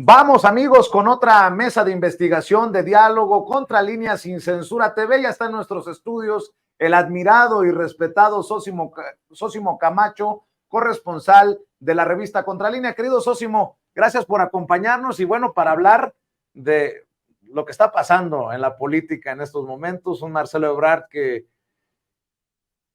Vamos, amigos, con otra mesa de investigación, de diálogo, Contralínea Sin Censura TV. Ya está en nuestros estudios el admirado y respetado Sósimo Camacho, corresponsal de la revista Contralínea. Querido Sósimo, gracias por acompañarnos y bueno, para hablar de lo que está pasando en la política en estos momentos. Un Marcelo Ebrard que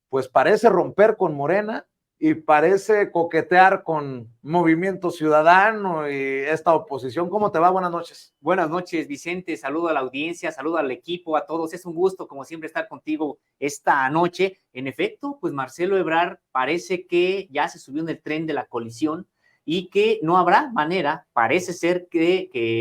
pues parece romper con Morena y parece coquetear con Movimiento Ciudadano y esta oposición. ¿Cómo te va? Buenas noches. Buenas noches, Vicente. Saludo a la audiencia, saludo al equipo, a todos. Es un gusto, como siempre, estar contigo esta noche. En efecto, pues Marcelo Ebrard parece que ya se subió en el tren de la colisión y que no habrá manera, parece ser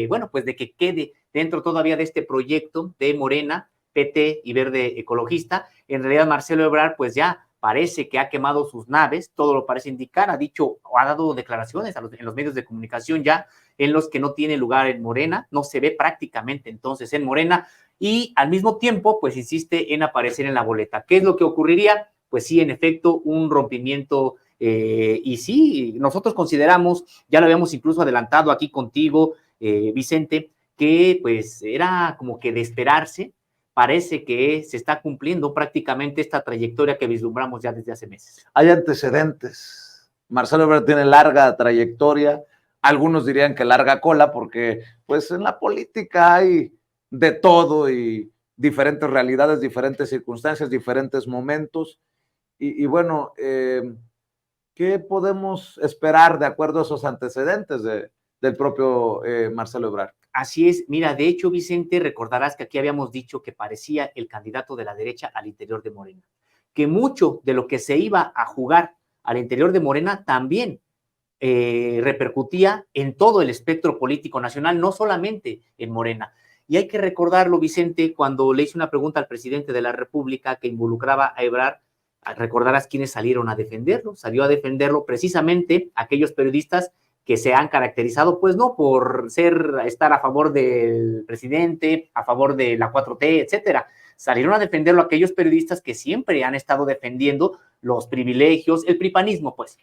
bueno, pues de que quede dentro todavía de este proyecto de Morena, PT y Verde Ecologista. En realidad, Marcelo Ebrard, pues ya parece que ha quemado sus naves, todo lo parece indicar, ha dicho o ha dado declaraciones en los medios de comunicación ya en los que no tiene lugar en Morena, no se ve prácticamente entonces en Morena y al mismo tiempo pues insiste en aparecer en la boleta. ¿Qué es lo que ocurriría? Pues sí, en efecto, un rompimiento y sí, nosotros consideramos, ya lo habíamos incluso adelantado aquí contigo, Vicente, que pues era como que de esperarse. Parece que se está cumpliendo prácticamente esta trayectoria que vislumbramos ya desde hace meses. Hay antecedentes. Marcelo Ebrard tiene larga trayectoria. Algunos dirían que larga cola porque pues en la política hay de todo y diferentes realidades, diferentes circunstancias, diferentes momentos. Y bueno, ¿qué podemos esperar de acuerdo a esos antecedentes del propio Marcelo Ebrard? Así es, mira, de hecho, Vicente, recordarás que aquí habíamos dicho que parecía el candidato de la derecha al interior de Morena, que mucho de lo que se iba a jugar al interior de Morena también repercutía en todo el espectro político nacional, no solamente en Morena. Y hay que recordarlo, Vicente, cuando le hice una pregunta al presidente de la República que involucraba a Ebrard, recordarás quiénes salieron a defenderlo. Salió a defenderlo precisamente aquellos periodistas que se han caracterizado, pues no por estar a favor del presidente, a favor de la 4T, etcétera. Salieron a defenderlo aquellos periodistas que siempre han estado defendiendo los privilegios, el pripanismo, pues.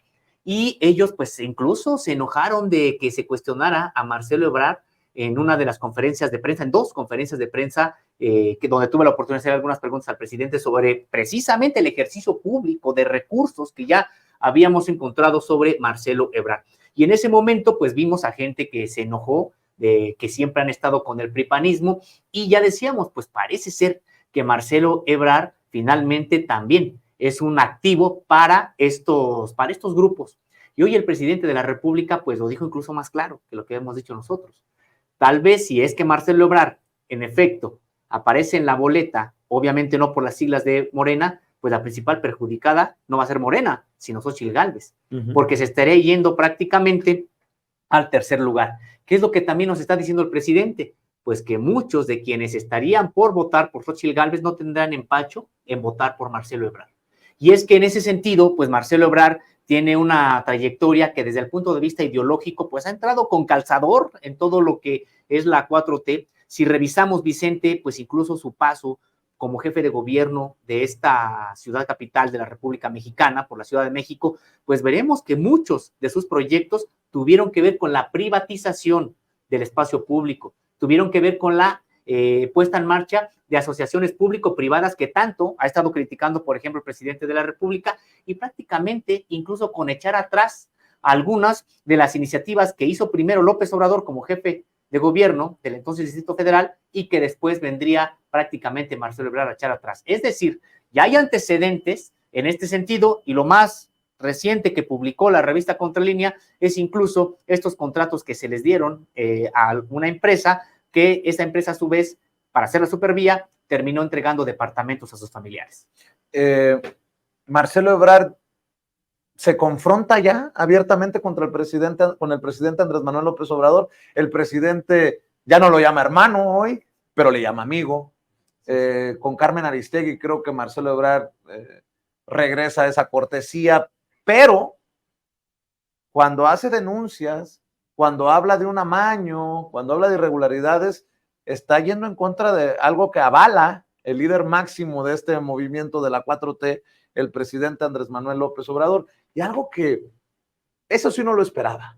Y ellos, pues, incluso se enojaron de que se cuestionara a Marcelo Ebrard en una de las conferencias de prensa, en dos conferencias de prensa, donde tuve la oportunidad de hacer algunas preguntas al presidente sobre precisamente el ejercicio público de recursos que ya habíamos encontrado sobre Marcelo Ebrard. Y en ese momento, pues vimos a gente que se enojó, que siempre han estado con el pripanismo, y ya decíamos, pues parece ser que Marcelo Ebrard finalmente también es un activo para estos grupos. Y hoy el presidente de la República, pues lo dijo incluso más claro que lo que hemos dicho nosotros. Tal vez si es que Marcelo Ebrard, en efecto, aparece en la boleta, obviamente no por las siglas de Morena, pues la principal perjudicada no va a ser Morena, sino Xóchitl Gálvez, porque se estaría yendo prácticamente al tercer lugar. ¿Qué es lo que también nos está diciendo el presidente? Pues que muchos de quienes estarían por votar por Xóchitl Gálvez no tendrán empacho en votar por Marcelo Ebrard. Y es que en ese sentido, pues Marcelo Ebrard tiene una trayectoria que desde el punto de vista ideológico, pues ha entrado con calzador en todo lo que es la 4T. Si revisamos, Vicente, pues incluso su paso como jefe de gobierno de esta ciudad capital de la República Mexicana, por la Ciudad de México, pues veremos que muchos de sus proyectos tuvieron que ver con la privatización del espacio público, tuvieron que ver con la puesta en marcha de asociaciones público-privadas que tanto ha estado criticando, por ejemplo, el presidente de la República, y prácticamente incluso con echar atrás algunas de las iniciativas que hizo primero López Obrador como jefe de gobierno del entonces Distrito Federal y que después vendría prácticamente Marcelo Ebrard a echar atrás. Es decir, ya hay antecedentes en este sentido y lo más reciente que publicó la revista Contralínea es incluso estos contratos que se les dieron a una empresa, que esa empresa a su vez, para hacer la supervía, terminó entregando departamentos a sus familiares. Marcelo Ebrard se confronta ya abiertamente con el presidente Andrés Manuel López Obrador. El presidente ya no lo llama hermano hoy, pero le llama amigo. Con Carmen Aristegui creo que Marcelo Ebrard regresa a esa cortesía, pero cuando hace denuncias, cuando habla de un amaño, cuando habla de irregularidades, está yendo en contra de algo que avala el líder máximo de este movimiento de la 4T, el presidente Andrés Manuel López Obrador, y algo que eso sí no lo esperaba.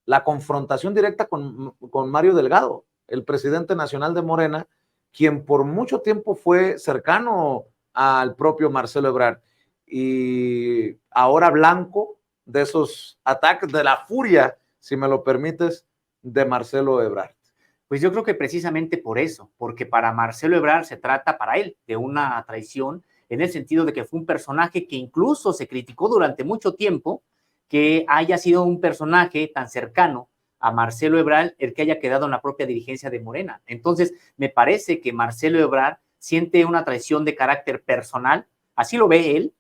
la confrontación directa con Mario Delgado, el presidente nacional de Morena, quien por mucho tiempo fue cercano al propio Marcelo Ebrard, y ahora blanco de esos ataques, de la furia, si me lo permites, de Marcelo Ebrard. Pues yo creo que precisamente por eso, porque para Marcelo Ebrard se trata para él de una traición, en el sentido de que fue un personaje que incluso se criticó durante mucho tiempo que haya sido un personaje tan cercano a Marcelo Ebrard el que haya quedado en la propia dirigencia de Morena. Entonces, me parece que Marcelo Ebrard siente una traición de carácter personal, así lo ve él,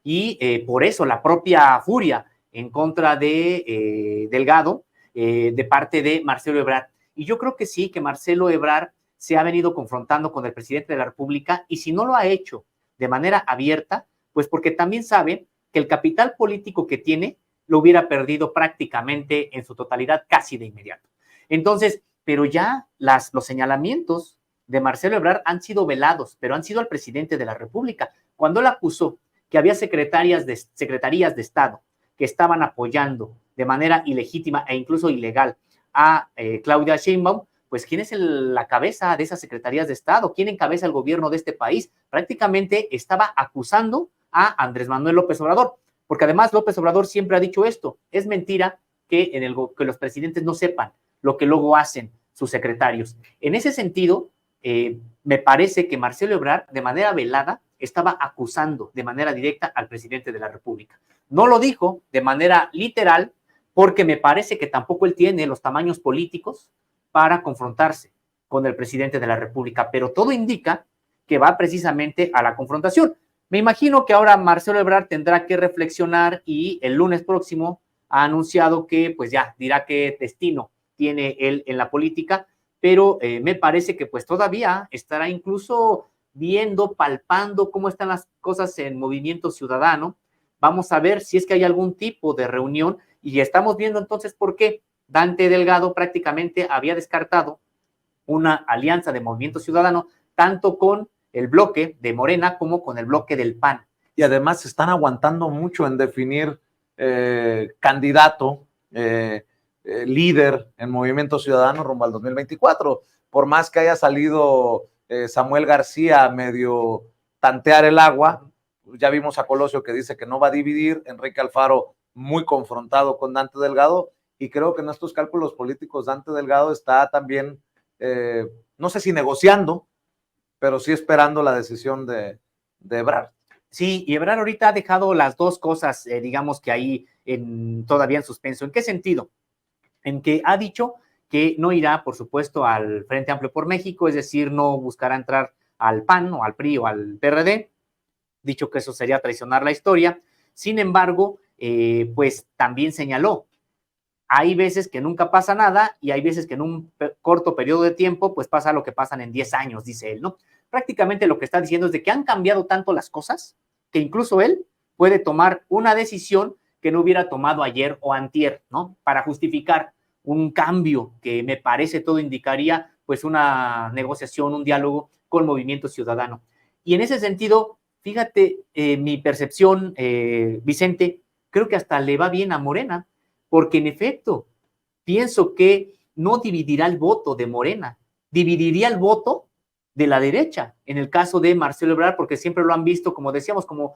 y por eso la propia furia en contra de Delgado, de parte de Marcelo Ebrard. Y yo creo que sí, que Marcelo Ebrard se ha venido confrontando con el presidente de la República, y si no lo ha hecho de manera abierta, pues porque también sabe que el capital político que tiene lo hubiera perdido prácticamente en su totalidad casi de inmediato. Entonces, pero ya los señalamientos de Marcelo Ebrard han sido velados, pero han sido al presidente de la República. Cuando él acusó que había secretarías de Estado que estaban apoyando de manera ilegítima e incluso ilegal a Claudia Sheinbaum, pues ¿quién es la cabeza de esas secretarías de Estado? ¿Quién encabeza el gobierno de este país? Prácticamente estaba acusando a Andrés Manuel López Obrador, porque además López Obrador siempre ha dicho esto: es mentira que los presidentes no sepan lo que luego hacen sus secretarios. En ese sentido, me parece que Marcelo Ebrard, de manera velada, estaba acusando de manera directa al presidente de la República. No lo dijo de manera literal, porque me parece que tampoco él tiene los tamaños políticos para confrontarse con el presidente de la República, pero todo indica que va precisamente a la confrontación. Me imagino que ahora Marcelo Ebrard tendrá que reflexionar, y el lunes próximo ha anunciado que pues ya dirá qué destino tiene él en la política, pero me parece que pues todavía estará incluso viendo, palpando cómo están las cosas en Movimiento Ciudadano. Vamos a ver si es que hay algún tipo de reunión, y estamos viendo entonces por qué Dante Delgado prácticamente había descartado una alianza de Movimiento Ciudadano tanto con el bloque de Morena como con el bloque del PAN. Y además se están aguantando mucho en definir candidato, líder en Movimiento Ciudadano rumbo al 2024. Por más que haya salido Samuel García medio tantear el agua, ya vimos a Colosio que dice que no va a dividir, Enrique Alfaro muy confrontado con Dante Delgado, y creo que en estos cálculos políticos Dante Delgado está también, no sé si negociando, pero sí esperando la decisión de Ebrard. Sí, y Ebrard ahorita ha dejado las dos cosas, digamos que ahí todavía en suspenso. ¿En qué sentido? En que ha dicho que no irá, por supuesto, al Frente Amplio por México, es decir, no buscará entrar al PAN o al PRI o al PRD, dicho que eso sería traicionar la historia. Sin embargo, pues también señaló, hay veces que nunca pasa nada, y hay veces que en un corto periodo de tiempo pues pasa lo que pasan en 10 años, dice él, ¿no? Prácticamente lo que está diciendo es de que han cambiado tanto las cosas que incluso él puede tomar una decisión que no hubiera tomado ayer o antier, ¿no? Para justificar un cambio que me parece todo indicaría pues una negociación, un diálogo con Movimiento Ciudadano. Y en ese sentido, fíjate, mi percepción, Vicente, creo que hasta le va bien a Morena, porque en efecto, pienso que no dividirá el voto de Morena, dividiría el voto de la derecha, en el caso de Marcelo Ebrard, porque siempre lo han visto, como decíamos, como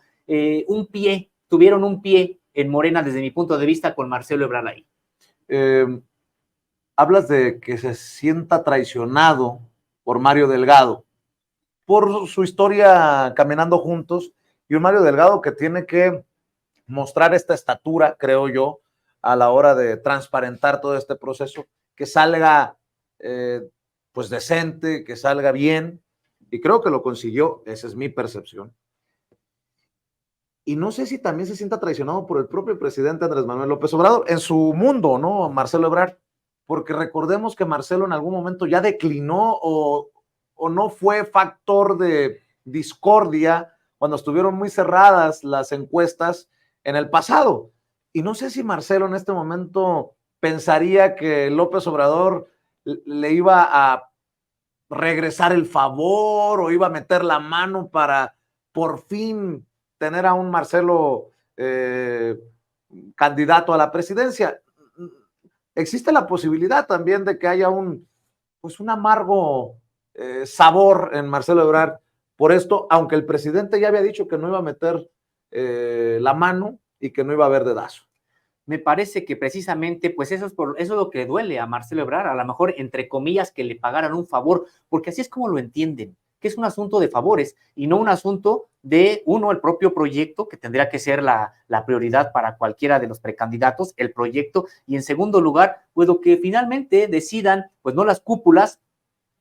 tuvieron un pie en Morena desde mi punto de vista con Marcelo Ebrard ahí. Hablas de que se sienta traicionado por Mario Delgado, por su historia caminando juntos, y un Mario Delgado que tiene que mostrar esta estatura, creo yo, a la hora de transparentar todo este proceso, que salga pues decente, que salga bien, y creo que lo consiguió, esa es mi percepción. Y no sé si también se sienta traicionado por el propio presidente Andrés Manuel López Obrador, en su mundo, ¿no? Marcelo Ebrard, porque recordemos que Marcelo en algún momento ya declinó o no fue factor de discordia cuando estuvieron muy cerradas las encuestas en el pasado. Y no sé si Marcelo en este momento pensaría que López Obrador le iba a regresar el favor o iba a meter la mano para por fin tener a un Marcelo candidato a la presidencia. existe la posibilidad también de que haya un amargo sabor en Marcelo Ebrard por esto, aunque el presidente ya había dicho que no iba a meter la mano y que no iba a haber dedazo. Me parece que precisamente, pues eso es lo que duele a Marcelo Ebrard, a lo mejor, entre comillas, que le pagaran un favor, porque así es como lo entienden, que es un asunto de favores y no un asunto de, el propio proyecto, que tendría que ser la prioridad para cualquiera de los precandidatos, el proyecto, y en segundo lugar, pues lo que finalmente decidan, pues no las cúpulas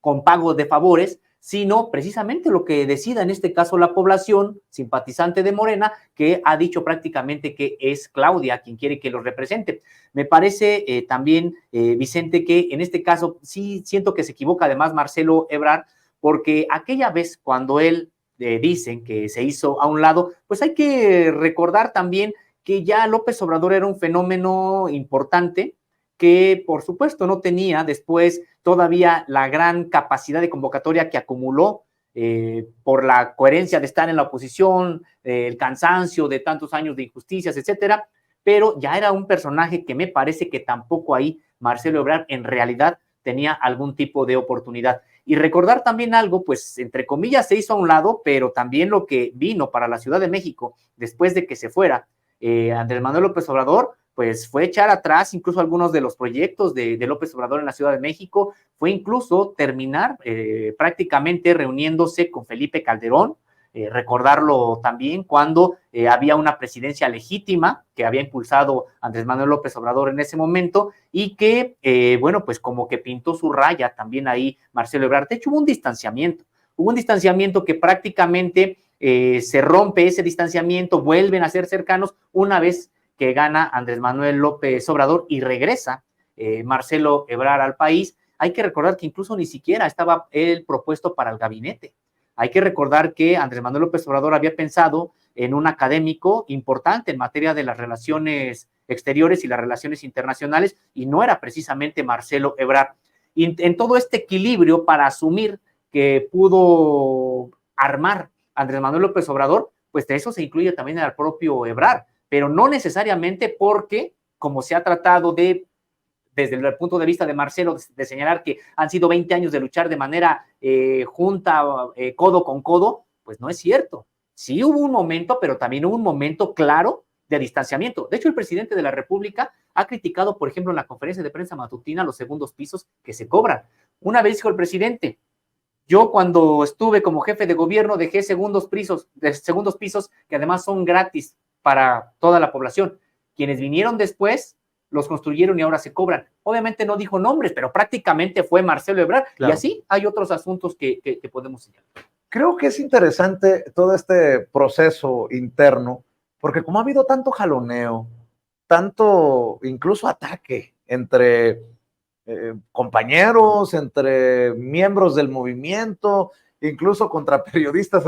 con pago de favores, sino precisamente lo que decida en este caso la población simpatizante de Morena, que ha dicho prácticamente que es Claudia quien quiere que los represente. Me parece también, Vicente, que en este caso sí siento que se equivoca además Marcelo Ebrard, porque aquella vez cuando él dicen que se hizo a un lado, pues hay que recordar también que ya López Obrador era un fenómeno importante, que por supuesto no tenía después todavía la gran capacidad de convocatoria que acumuló por la coherencia de estar en la oposición, el cansancio de tantos años de injusticias, etcétera, pero ya era un personaje que me parece que tampoco ahí Marcelo Ebrard en realidad tenía algún tipo de oportunidad. Y recordar también algo, pues entre comillas se hizo a un lado, pero también lo que vino para la Ciudad de México después de que se fuera Andrés Manuel López Obrador, pues fue echar atrás incluso algunos de los proyectos de López Obrador en la Ciudad de México, fue incluso terminar prácticamente reuniéndose con Felipe Calderón, recordarlo también cuando había una presidencia legítima que había impulsado Andrés Manuel López Obrador en ese momento y que, bueno, pues como que pintó su raya también ahí Marcelo Ebrard. De hecho, hubo un distanciamiento que prácticamente se rompe ese distanciamiento, vuelven a ser cercanos una vez que gana Andrés Manuel López Obrador y regresa Marcelo Ebrard al país. Hay que recordar que incluso ni siquiera estaba él propuesto para el gabinete. Hay que recordar que Andrés Manuel López Obrador había pensado en un académico importante en materia de las relaciones exteriores y las relaciones internacionales, y no era precisamente Marcelo Ebrard. Y en todo este equilibrio para asumir que pudo armar Andrés Manuel López Obrador, pues de eso se incluye también al propio Ebrard, pero no necesariamente porque, como se ha tratado de, desde el punto de vista de Marcelo, de señalar que han sido 20 años de luchar de manera junta, codo con codo, pues no es cierto. Sí hubo un momento, pero también hubo un momento claro de distanciamiento. De hecho, el presidente de la República ha criticado, por ejemplo, en la conferencia de prensa matutina, los segundos pisos que se cobran. Una vez dijo el presidente: yo cuando estuve como jefe de gobierno dejé segundos pisos que además son gratis para toda la población. Quienes vinieron después los construyeron y ahora se cobran. Obviamente no dijo nombres, pero prácticamente fue Marcelo Ebrard. Claro. Y así hay otros asuntos que podemos señalar. Creo que es interesante todo este proceso interno, porque como ha habido tanto jaloneo, tanto incluso ataque entre compañeros, entre miembros del movimiento, incluso contra periodistas,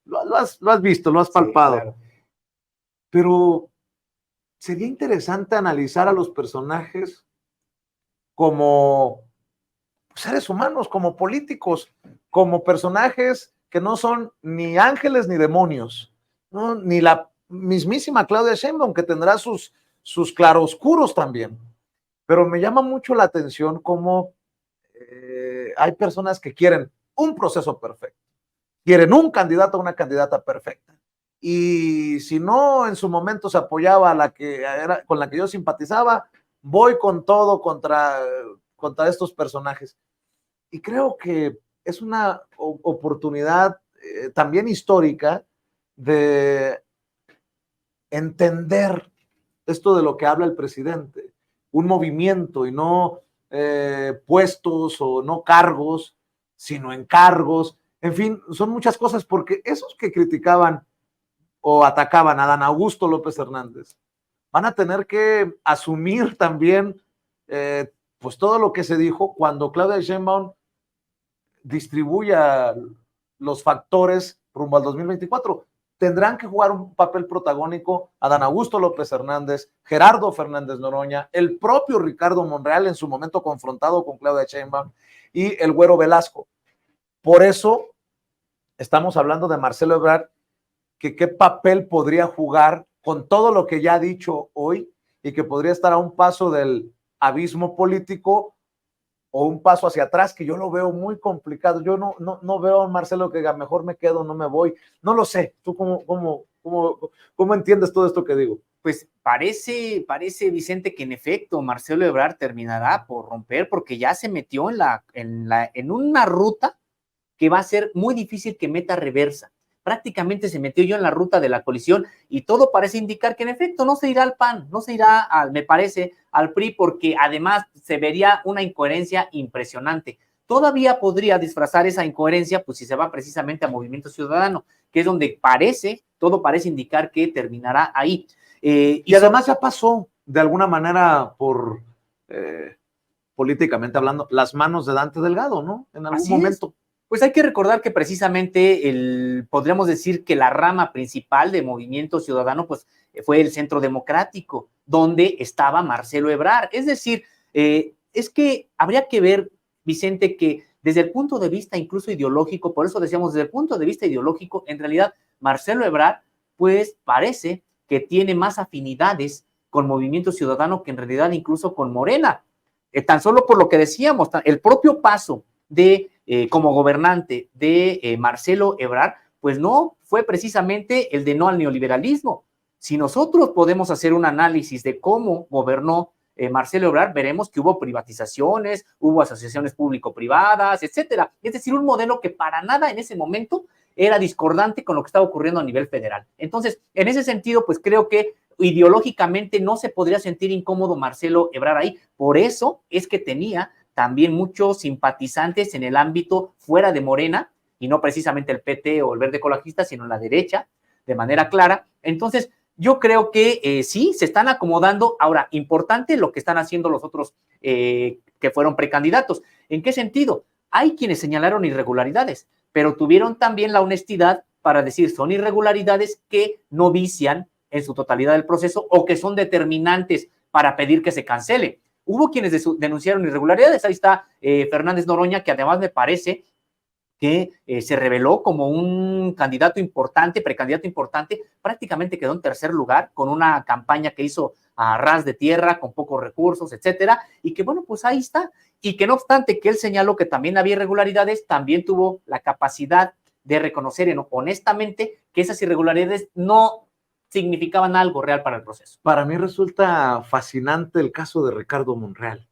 lo has visto, lo has palpado. Sí, claro. Pero sería interesante analizar a los personajes como seres humanos, como políticos, como personajes que no son ni ángeles ni demonios, ¿no? Ni la mismísima Claudia Sheinbaum, que tendrá sus claroscuros también. Pero me llama mucho la atención cómo hay personas que quieren un proceso perfecto, quieren un candidato o una candidata perfecta. Y si no en su momento se apoyaba a la que era, con la que yo simpatizaba, voy con todo contra estos personajes. Y creo que es una oportunidad también histórica de entender esto de lo que habla el presidente, un movimiento y no puestos o no cargos, sino encargos. En fin, son muchas cosas, porque esos que criticaban o atacaban a Adán Augusto López Hernández van a tener que asumir también pues todo lo que se dijo cuando Claudia Sheinbaum distribuya los factores rumbo al 2024. Tendrán que jugar un papel protagónico Adán Augusto López Hernández, Gerardo Fernández Noroña, el propio Ricardo Monreal en su momento confrontado con Claudia Sheinbaum y el Güero Velasco. Por eso estamos hablando de Marcelo Ebrard, que qué papel podría jugar con todo lo que ya ha dicho hoy y que podría estar a un paso del abismo político o un paso hacia atrás, que yo lo veo muy complicado. Yo no veo a Marcelo que diga, mejor me quedo, no me voy. No lo sé. ¿Tú cómo entiendes todo esto que digo? Pues parece, Vicente, que en efecto Marcelo Ebrard terminará por romper, porque ya se metió en una ruta que va a ser muy difícil que meta reversa. Prácticamente se metió yo en la ruta de la colisión y todo parece indicar que en efecto no se irá al PAN, no se irá, me parece, al PRI, porque además se vería una incoherencia impresionante. Todavía podría disfrazar esa incoherencia, pues si se va precisamente a Movimiento Ciudadano, que es donde todo parece indicar que terminará ahí. Y además ya pasó, de alguna manera, por políticamente hablando, las manos de Dante Delgado, ¿no? En algún momento. Pues hay que recordar que precisamente podríamos decir que la rama principal de Movimiento Ciudadano pues fue el Centro Democrático, donde estaba Marcelo Ebrard. Es decir, es que habría que ver, Vicente, que desde el punto de vista incluso ideológico, por eso decíamos desde el punto de vista ideológico, en realidad Marcelo Ebrard pues parece que tiene más afinidades con Movimiento Ciudadano que en realidad incluso con Morena. Tan solo por lo que decíamos, el propio paso de como gobernante de Marcelo Ebrard, pues no fue precisamente el de no al neoliberalismo. Si nosotros podemos hacer un análisis de cómo gobernó Marcelo Ebrard, veremos que hubo privatizaciones, hubo asociaciones público-privadas, etcétera. Es decir, un modelo que para nada en ese momento era discordante con lo que estaba ocurriendo a nivel federal. Entonces, en ese sentido, pues creo que ideológicamente no se podría sentir incómodo Marcelo Ebrard ahí. Por eso es que tenía también muchos simpatizantes en el ámbito fuera de Morena, y no precisamente el PT o el Verde Ecologista, sino en la derecha, de manera clara. Entonces, yo creo que sí, se están acomodando. Ahora, importante lo que están haciendo los otros que fueron precandidatos. ¿En qué sentido? Hay quienes señalaron irregularidades, pero tuvieron también la honestidad para decir son irregularidades que no vician en su totalidad el proceso o que son determinantes para pedir que se cancele. Hubo quienes denunciaron irregularidades. Ahí está Fernández Noroña, que además me parece que se reveló como un candidato importante, precandidato importante, prácticamente quedó en tercer lugar con una campaña que hizo a ras de tierra, con pocos recursos, etcétera, y que bueno, pues ahí está. Y que no obstante que él señaló que también había irregularidades, también tuvo la capacidad de reconocer honestamente que esas irregularidades no significaban algo real para el proceso. Para mí resulta fascinante el caso de Ricardo Monreal.